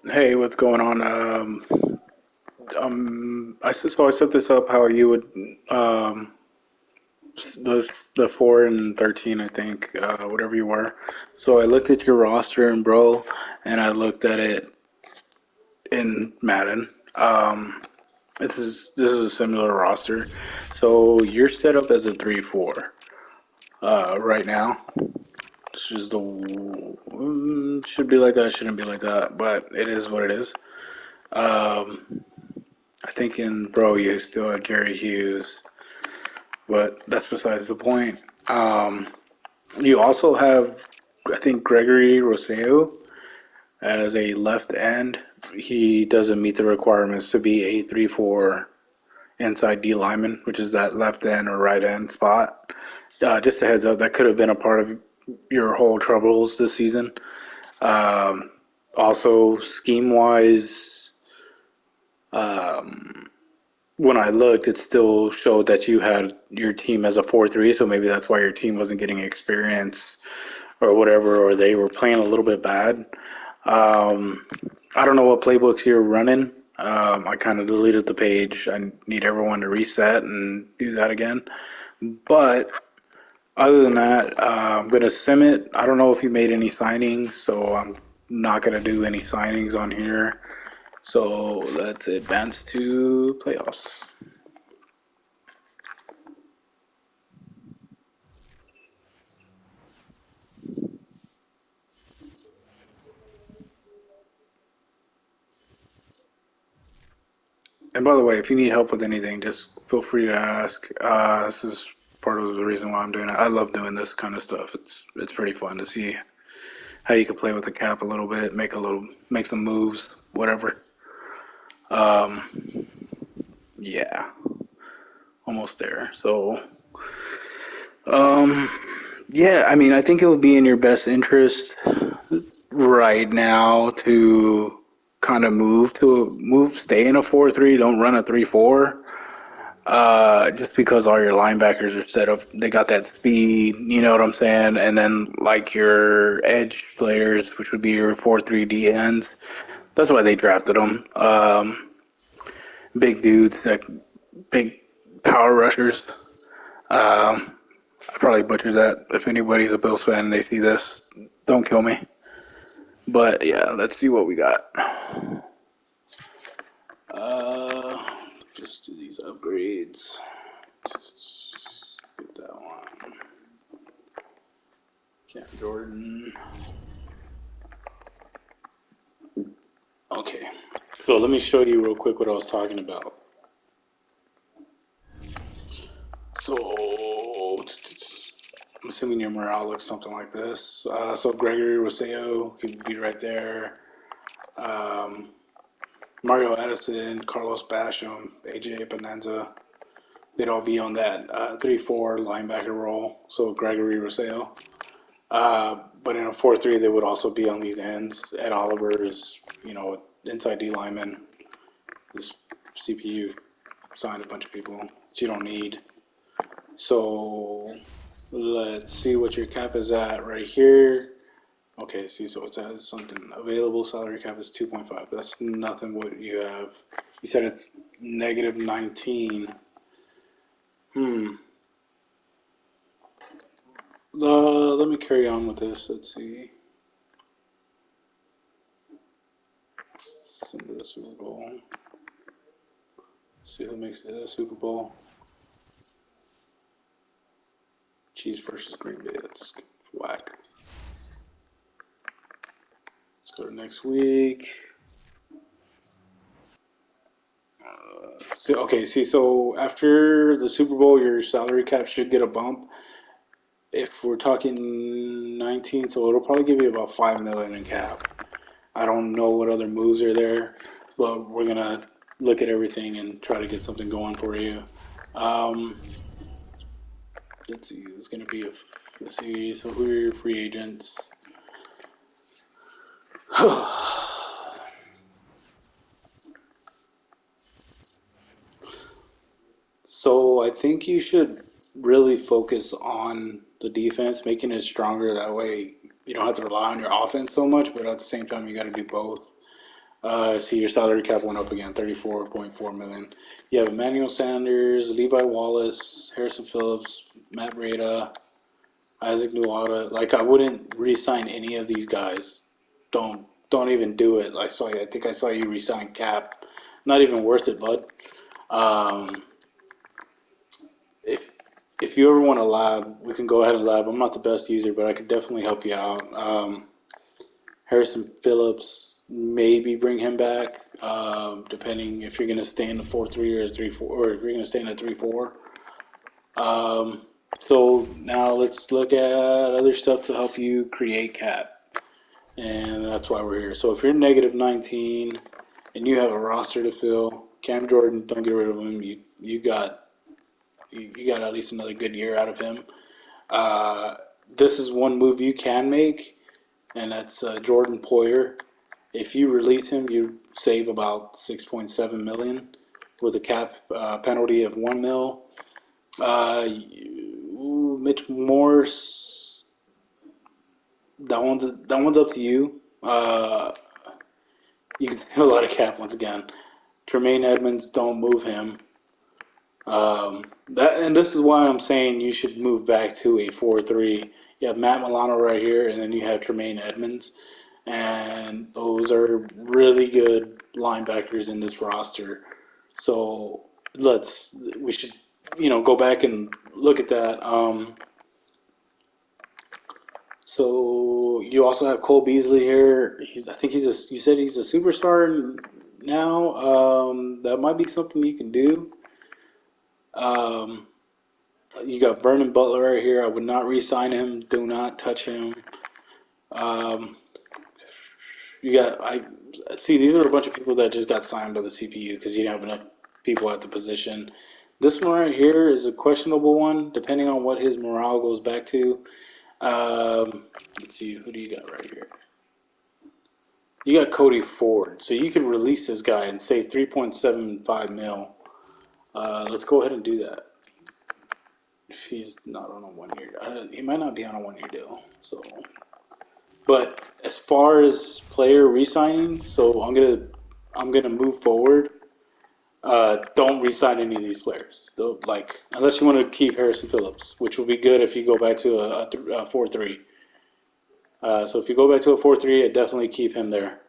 Hey, what's going on? I set this up how you would the 4-13, I think, whatever you were. So I looked at your roster in Bro, and I looked at it in Madden. This is a similar roster. So you're set up as a 3-4 right now. This is the should be like that, shouldn't be like that, but it is what it is. Um, I think in Bro you still have Gary Hughes, but that's besides the point. Um, you also have, I think, Gregory Rosselló as a left end. He doesn't meet the requirements to be a 3-4 inside D lineman, which is that left end or right end spot. Just a heads up, that could have been a part of your whole troubles this season. Um, Also, scheme wise, when I looked, it still showed that you had your team as a 4-3, so maybe that's why your team wasn't getting experience or whatever, or they were playing a little bit bad. Um, I don't know what playbooks you're running. I kind of deleted the page. I need everyone to reset and do that again. But other than that, I'm going to sim it. I don't know if you made any signings, so I'm not going to do any signings on here. So let's advance to playoffs. And by the way, if you need help with anything, just feel free to ask. This is part of the reason why I'm doing it. I love doing this kind of stuff. It's pretty fun to see how you can play with the cap a little bit, make some moves, whatever. Um, yeah, almost there. So, um, yeah, I mean, I think it would be in your best interest right now to kind of stay in a 4-3. Don't run a 3-4. Just because all your linebackers are set up, they got that speed, you know what I'm saying? And then like your edge players, which would be your 4-3 D ends, that's why they drafted them. Big dudes, like big power rushers. I probably butchered that. If anybody's a Bills fan and they see this, don't kill me. But yeah, let's see what we got. Uh, just do these upgrades. Just get that one. Cam Jordan. Okay. So let me show you real quick what I was talking about. So I'm assuming your morale looks something like this. So Gregory Rosselló, he would be right there. Um, Mario Addison, Carlos Basham, AJ Bonanza, they'd all be on that 3-4 linebacker role. So Gregory Rosselló. But in a 4-3, they would also be on these ends. Ed Oliver's, inside D lineman. This CPU signed a bunch of people that you don't need. So let's see what your cap is at right here. Okay, see, so it's at something available. Salary cap is 2.5. That's nothing what you have. You said it's negative 19. Hmm. Let me carry on with this. Let's see. Send the Super Bowl. See who makes it to the Super Bowl. Chiefs versus Green Bay. That's whack. Let's go to next week. So after the Super Bowl, your salary cap should get a bump. If we're talking 19, so it'll probably give you about 5 million in cap. I don't know what other moves are there, but we're gonna look at everything and try to get something going for you. Um, let's see, it's gonna be let's see. So who are your free agents? So I think you should really focus on the defense, making it stronger. That way, you don't have to rely on your offense so much, but at the same time, you got to do both. See, your salary cap went up again, 34.4 million. You have Emmanuel Sanders, Levi Wallace, Harrison Phillips, Matt Breida, Isaac Nuada. Like, I wouldn't re-sign any of these guys. Don't even do it. I think I saw you re-sign Cap. Not even worth it, bud. Um, if if you ever want a lab, we can go ahead and lab. I'm not the best user, but I could definitely help you out. Harrison Phillips, maybe bring him back, depending if you're going to stay in the 4-3 or 3-4, or if you're going to stay in the 3-4. Um, so now let's look at other stuff to help you create cap, and that's why we're here. So if you're negative 19 and you have a roster to fill, Cam Jordan, don't get rid of him. You got at least another good year out of him. Uh, this is one move you can make, and that's Jordan Poyer. If you release him, you save about 6.7 million with a cap penalty of 1 mil. Mitch Morse, that one's up to you. You can save a lot of cap once again. Tremaine Edmonds, don't move him. And this is why I'm saying you should move back to a 4-3. You have Matt Milano right here, and then you have Tremaine Edmonds, and those are really good linebackers in this roster. So we should go back and look at that. So you also have Cole Beasley here. I think you said he's a superstar now. That might be something you can do. Um, you got Vernon Butler right here. I would not re-sign him. Do not touch him. Um, you got I see these are a bunch of people that just got signed by the CPU because you didn't have enough people at the position. This one right here is a questionable one, depending on what his morale goes back to. Let's see, who do you got right here? You got Cody Ford, so you can release this guy and save 3.75 mil. Let's go ahead and do that. If he's not on a 1 year, he might not be on a 1 year deal. So, but as far as player re-signing, so I'm gonna move forward. Don't re-sign any of these players. Like unless you want to keep Harrison Phillips, which will be good if you go back to a 4-3. So if you go back to a 4-3, I definitely keep him there.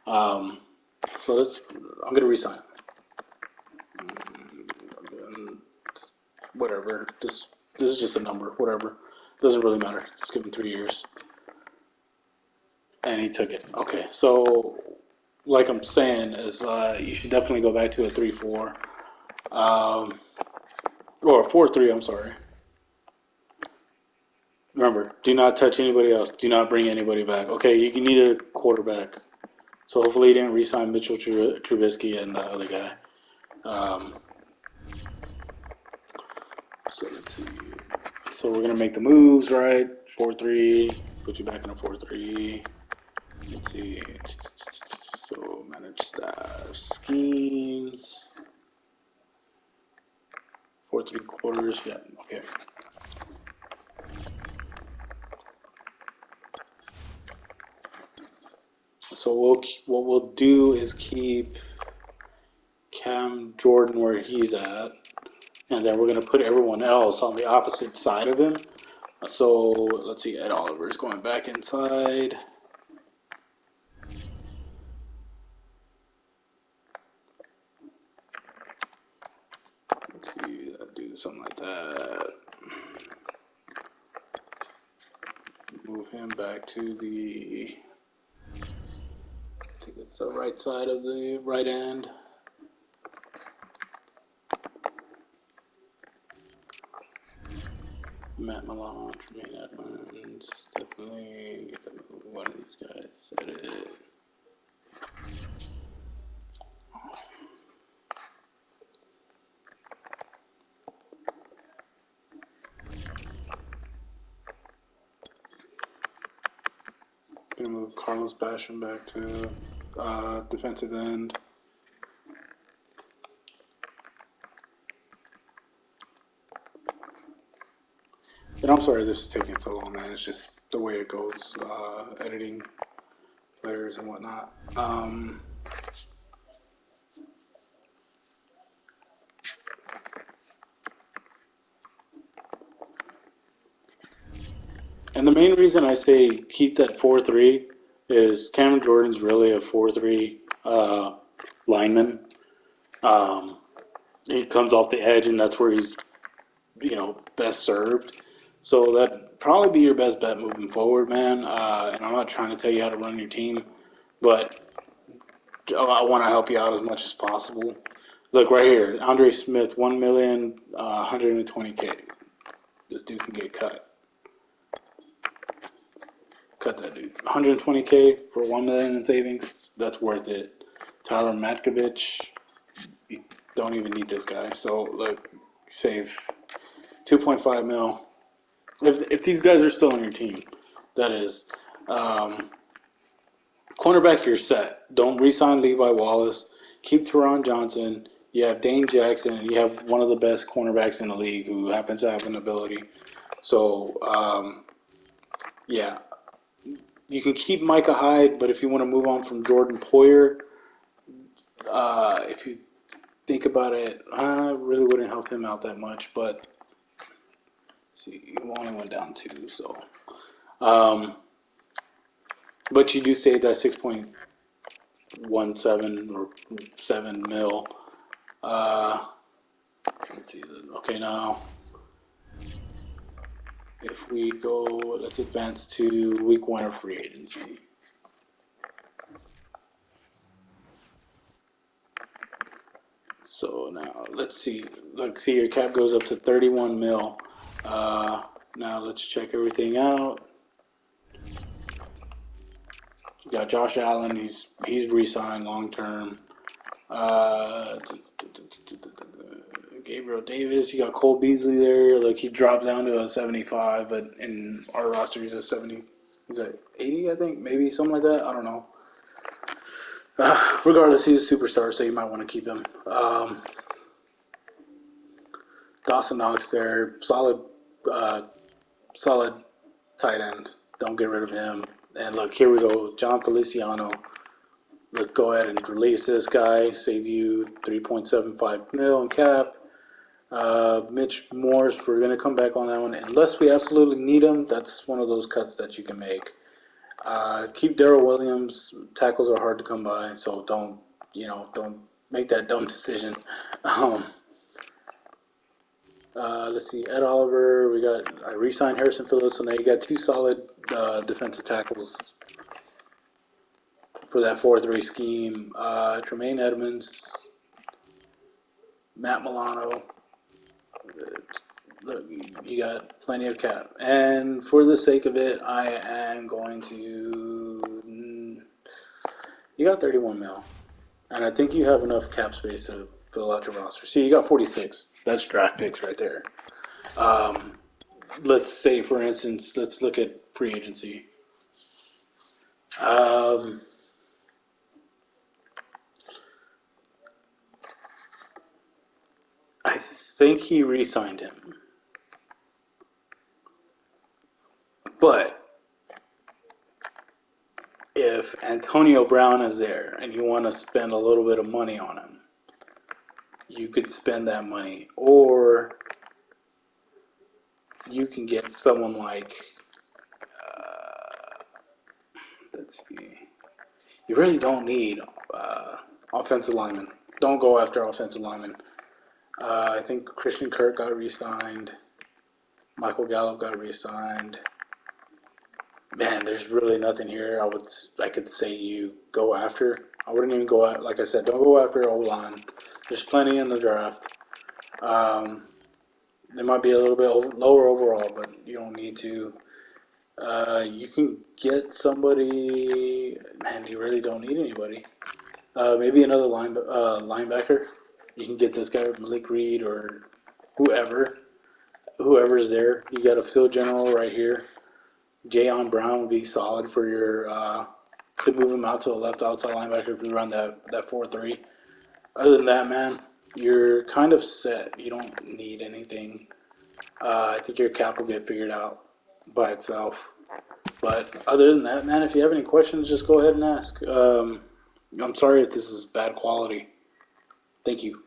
Um, so I'm gonna resign him. Whatever. This is just a number. Whatever. Doesn't really matter. Just give him 3 years. And he took it. Okay. So like I'm saying is you should definitely go back to a 3-4. Or a 4-3. I'm sorry. Remember, do not touch anybody else. Do not bring anybody back. Okay, you need a quarterback. So hopefully he didn't re-sign Mitchell Trubisky and the other guy. Um, so let's see. So we're gonna make the moves, right? 4-3. Put you back in a 4-3. Let's see. So manage staff schemes. 4-3/4. Yeah. Okay. So what we'll do is keep Cam Jordan where he's at, and then we're going to put everyone else on the opposite side of him. So let's see, Ed Oliver's going back inside. Let's do something like that. Move him back to I think it's the right side of the right end. Matt Milano, Tremaine Edmonds, definitely one of these guys. Edit. Gonna move Carlos Basham back to defensive end. And I'm sorry this is taking so long, man. It's just the way it goes, editing players and whatnot. And the main reason I say keep that 4-3 is Cameron Jordan's really a 4-3 lineman. Um, he comes off the edge, and that's where he's best served. So that probably be your best bet moving forward, man. And I'm not trying to tell you how to run your team, but I want to help you out as much as possible. Look right here, Andre Smith, 1 million, 120K. This dude can get cut. Cut that dude. 120K for 1 million in savings. That's worth it. Tyler Matkovich, you don't even need this guy. So look, save 2.5 mil. If these guys are still on your team, that is. Um, Cornerback, you're set. Don't re-sign Levi Wallace. Keep Teron Johnson. You have Dane Jackson. And you have one of the best cornerbacks in the league who happens to have an ability. So, yeah. You can keep Micah Hyde, but if you want to move on from Jordan Poyer, if you think about it, I really wouldn't help him out that much. But see, you only went down 2, so. But you do save that 6.17 or 7 mil. Let's see. Okay, now if we go, let's advance to week 1 of free agency. So now let's see. Look, see your cap goes up to 31 mil. Now let's check everything out. You got Josh Allen. He's re-signed long term. Uh, Gabriel Davis. You got Cole Beasley there. Like he dropped down to a 75, but in our roster he's a 70. He's at 80, I think, maybe something like that. I don't know. Regardless, he's a superstar, so you might want to keep him. Dawson Knox there, solid tight end. Don't get rid of him. And look, here we go, John Feliciano. Let's go ahead and release this guy. Save you 3.75 mil in cap. Mitch Morse, we're gonna come back on that one unless we absolutely need him. That's one of those cuts that you can make. Keep Darrell Williams. Tackles are hard to come by, so don't make that dumb decision. Um, let's see, Ed Oliver. I re-signed Harrison Phillips, so now you got 2 solid defensive tackles for that 4-3 scheme. Tremaine Edmonds, Matt Milano. Look, you got plenty of cap, and for the sake of it, I am going to. You got 31 mil. And I think you have enough cap space to fill out your roster. See, you got 46. That's draft picks right there. Let's say, for instance, let's look at free agency. I think he re-signed him. But if Antonio Brown is there and you want to spend a little bit of money on him, you could spend that money. Or you can get someone like, let's see, you really don't need offensive linemen. Don't go after offensive linemen. I think Christian Kirk got re-signed. Michael Gallup got re-signed. Man, there's really nothing here I could say you go after. I wouldn't even go out. Like I said, don't go after O-line. There's plenty in the draft. They might be a little bit lower overall, but you don't need to. You can get somebody. Man, you really don't need anybody. Maybe another linebacker. You can get this guy, Malik Reed, or whoever's there. You got a field general right here. Jayon Brown would be solid for your. Could move him out to a left outside linebacker if you run that 4-3. Other than that, man, you're kind of set. You don't need anything. I think your cap will get figured out by itself. But other than that, man, if you have any questions, just go ahead and ask. I'm sorry if this is bad quality. Thank you.